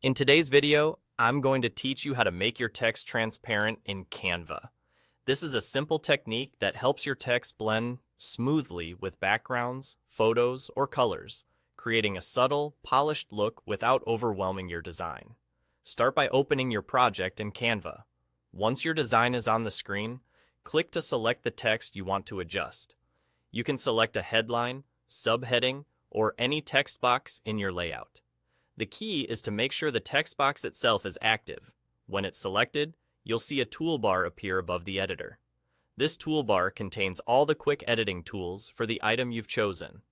In today's video, I'm going to teach you how to make your text transparent in Canva. This is a simple technique that helps your text blend smoothly with backgrounds, photos, or colors, creating a subtle, polished look without overwhelming your design. Start by opening your project in Canva. Once your design is on the screen, click to select the text you want to adjust. You can select a headline, subheading, or any text box in your layout. The key is to make sure the text box itself is active. When it's selected, you'll see a toolbar appear above the editor. This toolbar contains all the quick editing tools for the item you've chosen.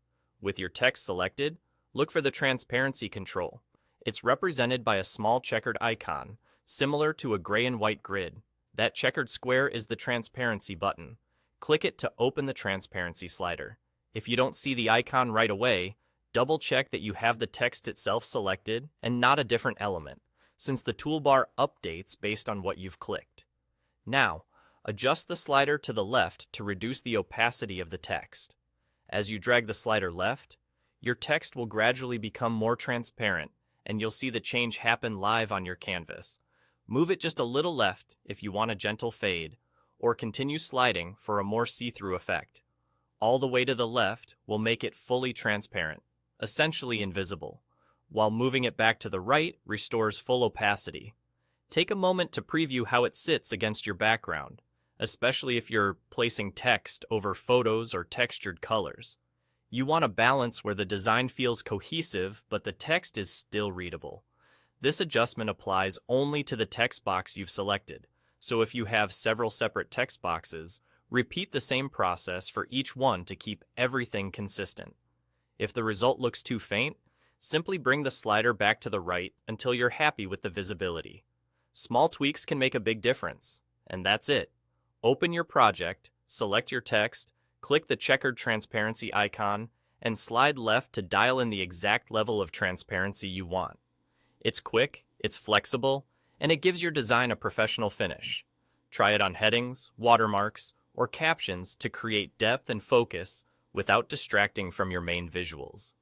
With your text selected, look for the transparency control. It's represented by a small checkered icon, similar to a gray and white grid. That checkered square is the transparency button. Click it to open the transparency slider. If you don't see the icon right away, double-check that you have the text itself selected and not a different element, since the toolbar updates based on what you've clicked. Now, adjust the slider to the left to reduce the opacity of the text. As you drag the slider left, your text will gradually become more transparent, and you'll see the change happen live on your canvas. Move it just a little left if you want a gentle fade, or continue sliding for a more see-through effect. All the way to the left will make it fully transparent, essentially invisible, while moving it back to the right restores full opacity. Take a moment to preview how it sits against your background, especially if you're placing text over photos or textured colors. You want a balance where the design feels cohesive but the text is still readable. This adjustment applies only to the text box you've selected, so if you have several separate text boxes, repeat the same process for each one to keep everything consistent. If the result looks too faint, simply bring the slider back to the right until you're happy with the visibility. Small tweaks can make a big difference, and that's it. Open your project, select your text, click the checkered transparency icon, and slide left to dial in the exact level of transparency you want. It's quick, it's flexible, and it gives your design a professional finish. Try it on headings, watermarks, or captions to create depth and focus without distracting from your main visuals.